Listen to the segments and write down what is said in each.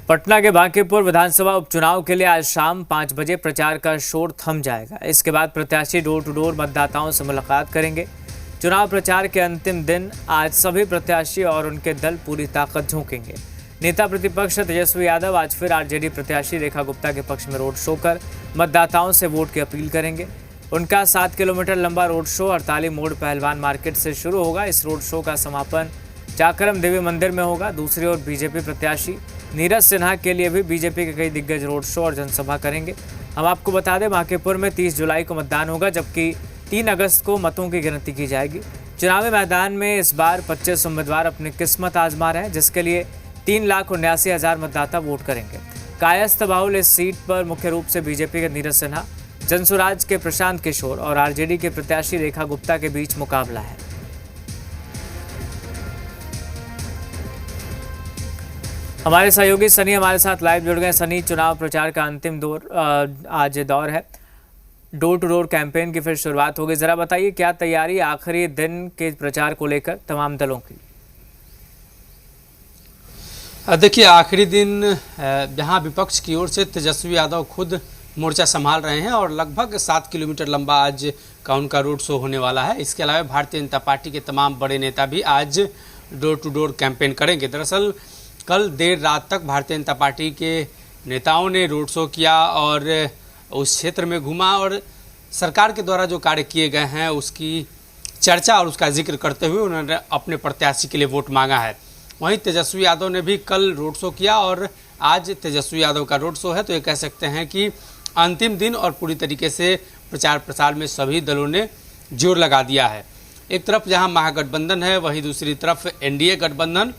पटना के बांकीपुर विधानसभा उपचुनाव के लिए आज शाम 5 बजे प्रचार का शोर थम जाएगा। इसके बाद प्रत्याशी डोर टू डोर मतदाताओं से मुलाकात करेंगे। चुनाव प्रचार के अंतिम दिन आज सभी प्रत्याशी और उनके दल पूरी ताकत झोंकेंगे। नेता प्रतिपक्ष तेजस्वी यादव आज फिर आरजेडी प्रत्याशी रेखा गुप्ता के पक्ष में रोड शो कर मतदाताओं से वोट की अपील करेंगे। उनका 7 किलोमीटर लंबा रोड शो हड़ताली मोड़ पहलवान मार्केट से शुरू होगा। इस रोड शो का समापन जाकरम देवी मंदिर में होगा। दूसरी ओर बीजेपी प्रत्याशी नीरज सिन्हा के लिए भी बीजेपी के कई दिग्गज रोड शो और जनसभा करेंगे। हम आपको बता दें, बांकीपुर में 30 जुलाई को मतदान होगा, जबकि 3 अगस्त को मतों की गिनती की जाएगी। चुनावी मैदान में इस बार 25 उम्मीदवार अपनी किस्मत आजमा रहे हैं, जिसके लिए 3,79,000 मतदाता वोट करेंगे। कायस्थ बाहुल इस सीट पर मुख्य रूप से बीजेपी के नीरज सिन्हा, जनसुराज के प्रशांत किशोर और आरजेडी के प्रत्याशी रेखा गुप्ता के बीच मुकाबला है। हमारे सहयोगी सनी हमारे साथ लाइव जुड़ गए। सनी, चुनाव प्रचार का अंतिम आज दौर है, डोर टू डोर कैंपेन की फिर शुरुआत होगी। जरा बताइए, क्या तैयारी आखिरी दिन के प्रचार को लेकर तमाम दलों की? देखिए, आखिरी दिन जहां विपक्ष की ओर से तेजस्वी यादव खुद मोर्चा संभाल रहे हैं और लगभग 7 किलोमीटर लंबा आज का उनका रोड शो होने वाला है। इसके अलावा भारतीय जनता पार्टी के तमाम बड़े नेता भी आज डोर टू डोर कैंपेन करेंगे। दरअसल कल देर रात तक भारतीय जनता पार्टी के नेताओं ने रोड शो किया और उस क्षेत्र में घूमा और सरकार के द्वारा जो कार्य किए गए हैं उसकी चर्चा और उसका जिक्र करते हुए उन्होंने अपने प्रत्याशी के लिए वोट मांगा है। वहीं तेजस्वी यादव ने भी कल रोड शो किया और आज तेजस्वी यादव का रोड शो है, तो ये कह सकते हैं कि अंतिम दिन और पूरी तरीके से प्रचार प्रसार में सभी दलों ने जोर लगा दिया है। एक तरफ जहां महागठबंधन है, वहीं दूसरी तरफ एनडीए गठबंधन,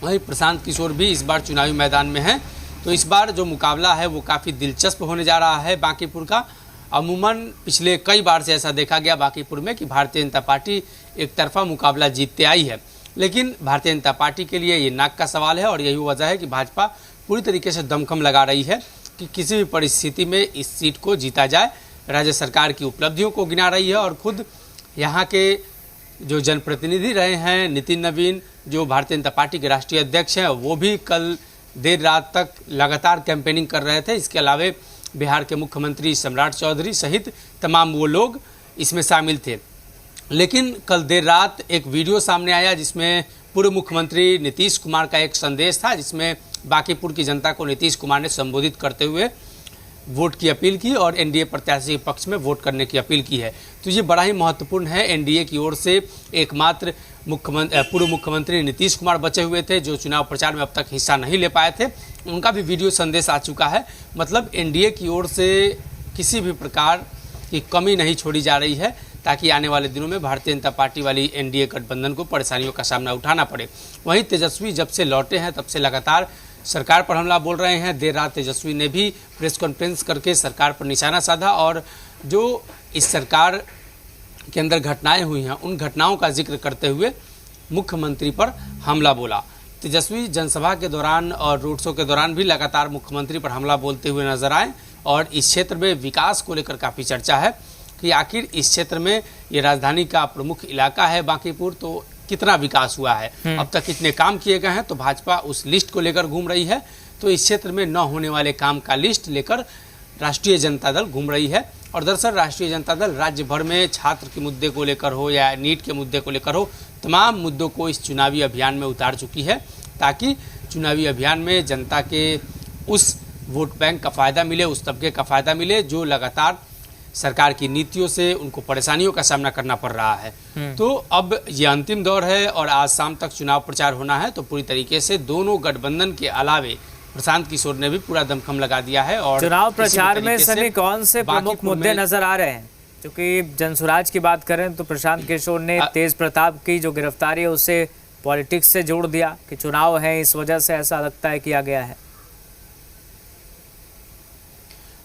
वहीं प्रशांत किशोर भी इस बार चुनावी मैदान में हैं। तो इस बार जो मुकाबला है वो काफ़ी दिलचस्प होने जा रहा है बांकीपुर का। अमूमन पिछले कई बार से ऐसा देखा गया बांकीपुर में कि भारतीय जनता पार्टी एक तरफा मुकाबला जीतते आई है, लेकिन भारतीय जनता पार्टी के लिए ये नाक का सवाल है और यही वजह है कि भाजपा पूरी तरीके से दमखम लगा रही है कि किसी भी परिस्थिति में इस सीट को जीता जाए। राज्य सरकार की उपलब्धियों को गिना रही है और खुद यहाँ के जो जनप्रतिनिधि रहे हैं नितिन नवीन, जो भारतीय जनता पार्टी के राष्ट्रीय अध्यक्ष हैं, वो भी कल देर रात तक लगातार कैंपेनिंग कर रहे थे। इसके अलावा बिहार के मुख्यमंत्री सम्राट चौधरी सहित तमाम वो लोग इसमें शामिल थे। लेकिन कल देर रात एक वीडियो सामने आया जिसमें पूर्व मुख्यमंत्री नीतीश कुमार का एक संदेश था, जिसमें बांकीपुर की जनता को नीतीश कुमार ने संबोधित करते हुए वोट की अपील की और एनडीए प्रत्याशी के पक्ष में वोट करने की अपील की है। तो ये बड़ा ही महत्वपूर्ण है। एनडीए की ओर से एकमात्र पूर्व मुख्यमंत्री नीतीश कुमार बचे हुए थे जो चुनाव प्रचार में अब तक हिस्सा नहीं ले पाए थे, उनका भी वीडियो संदेश आ चुका है। मतलब एनडीए की ओर से किसी भी प्रकार की कमी नहीं छोड़ी जा रही है ताकि आने वाले दिनों में भारतीय जनता पार्टी वाली एनडीए गठबंधन को परेशानियों का सामना उठाना पड़े। वहीं तेजस्वी जब से लौटे हैं तब से लगातार सरकार पर हमला बोल रहे हैं। देर रात तेजस्वी ने भी प्रेस कॉन्फ्रेंस करके सरकार पर निशाना साधा और जो इस सरकार के अंदर घटनाएं हुई हैं उन घटनाओं का जिक्र करते हुए मुख्यमंत्री पर हमला बोला। तेजस्वी जनसभा के दौरान और रोड शो के दौरान भी लगातार मुख्यमंत्री पर हमला बोलते हुए नजर आए और इस क्षेत्र में विकास को लेकर काफ़ी चर्चा है कि आखिर इस क्षेत्र में ये राजधानी का प्रमुख इलाका है बांकीपुर, तो कितना विकास हुआ है, अब तक कितने काम किए गए हैं। तो भाजपा उस लिस्ट को लेकर घूम रही है। तो इस क्षेत्र में न होने वाले काम का लिस्ट लेकर राष्ट्रीय जनता दल घूम रही है। और दरअसल राष्ट्रीय जनता दल राज्य भर में छात्र के मुद्दे को लेकर हो या नीट के मुद्दे को लेकर हो, तमाम मुद्दों को इस चुनावी अभियान में उतार चुकी है ताकि चुनावी अभियान में जनता के उस वोट बैंक का फ़ायदा मिले, उस तबके का फ़ायदा मिले जो लगातार सरकार की नीतियों से उनको परेशानियों का सामना करना पड़ रहा है। तो अब ये अंतिम दौर है और आज शाम तक चुनाव प्रचार होना है। तो पूरी तरीके से दोनों गठबंधन के अलावे प्रशांत किशोर ने भी पूरा दमखम लगा दिया है। और चुनाव प्रचार में सनी कौन से प्रमुख मुद्दे नजर आ रहे हैं? क्योंकि जनसुराज की बात करें तो प्रशांत किशोर ने तेज प्रताप की जो गिरफ्तारी है उसे पॉलिटिक्स से जोड़ दिया कि चुनाव है, इस वजह से ऐसा लगता है किया गया है।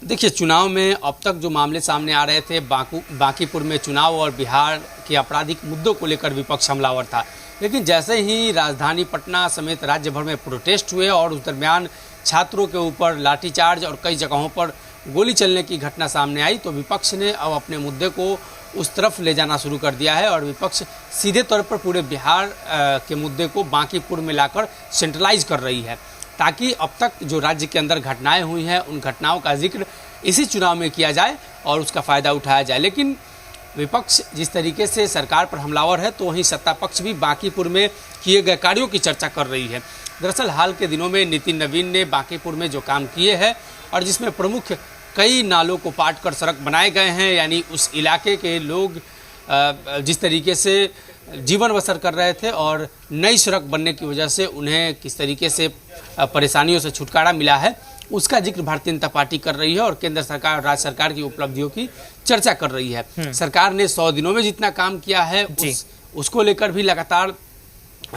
देखिए, चुनाव में अब तक जो मामले सामने आ रहे थे, बांकीपुर में चुनाव और बिहार के आपराधिक मुद्दों को लेकर विपक्ष हमलावर था। लेकिन जैसे ही राजधानी पटना समेत राज्य भर में प्रोटेस्ट हुए और उस दरमियान छात्रों के ऊपर लाठीचार्ज और कई जगहों पर गोली चलने की घटना सामने आई, तो विपक्ष ने अब अपने मुद्दे को उस तरफ ले जाना शुरू कर दिया है और विपक्ष सीधे तौर पर पूरे बिहार के मुद्दे को बांकीपुर में लाकर सेंट्रलाइज कर रही है ताकि अब तक जो राज्य के अंदर घटनाएं हुई हैं उन घटनाओं का जिक्र इसी चुनाव में किया जाए और उसका फ़ायदा उठाया जाए। लेकिन विपक्ष जिस तरीके से सरकार पर हमलावर है, तो वहीं सत्ता पक्ष भी बांकीपुर में किए गए कार्यों की चर्चा कर रही है। दरअसल हाल के दिनों में नितिन नवीन ने बांकीपुर में जो काम किए हैं और जिसमें प्रमुख कई नालों को पाट कर सड़क बनाए गए हैं, यानी उस इलाके के लोग जिस तरीके से जीवन बसर कर रहे थे और नई सड़क बनने की वजह से उन्हें किस तरीके से परेशानियों से छुटकारा मिला है, उसका जिक्र भारतीय जनता पार्टी कर रही है और केंद्र सरकार और राज्य सरकार की उपलब्धियों की चर्चा कर रही है। सरकार ने 100 दिनों में जितना काम किया है उसको लेकर भी लगातार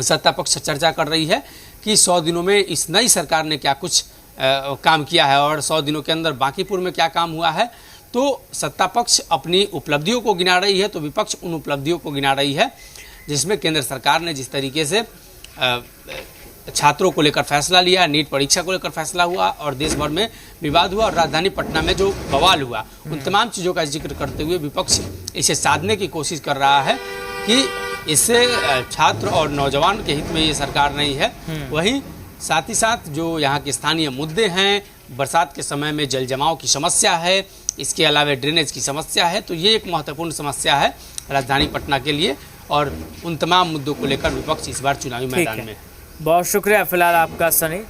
सत्ता पक्ष चर्चा कर रही है कि 100 दिनों में इस नई सरकार ने क्या कुछ काम किया है और 100 दिनों के अंदर बांकीपुर में क्या काम हुआ है। तो सत्ता पक्ष अपनी उपलब्धियों को गिना रही है, तो विपक्ष उन उपलब्धियों को गिना रही है जिसमें केंद्र सरकार ने जिस तरीके से छात्रों को लेकर फैसला लिया, नीट परीक्षा को लेकर फैसला हुआ और देश भर में विवाद हुआ और राजधानी पटना में जो बवाल हुआ, उन तमाम चीज़ों का जिक्र करते हुए विपक्ष इसे साधने की कोशिश कर रहा है कि इससे छात्र और नौजवान के हित में ये सरकार नहीं है। वहीं साथ ही साथ जो यहाँ के स्थानीय मुद्दे हैं, बरसात के समय में जल जमाव की समस्या है, इसके अलावा ड्रेनेज की समस्या है, तो ये एक महत्वपूर्ण समस्या है राजधानी पटना के लिए और उन तमाम मुद्दों को लेकर विपक्ष इस बार चुनावी मैदान में। बहुत शुक्रिया फिलहाल आपका सनी।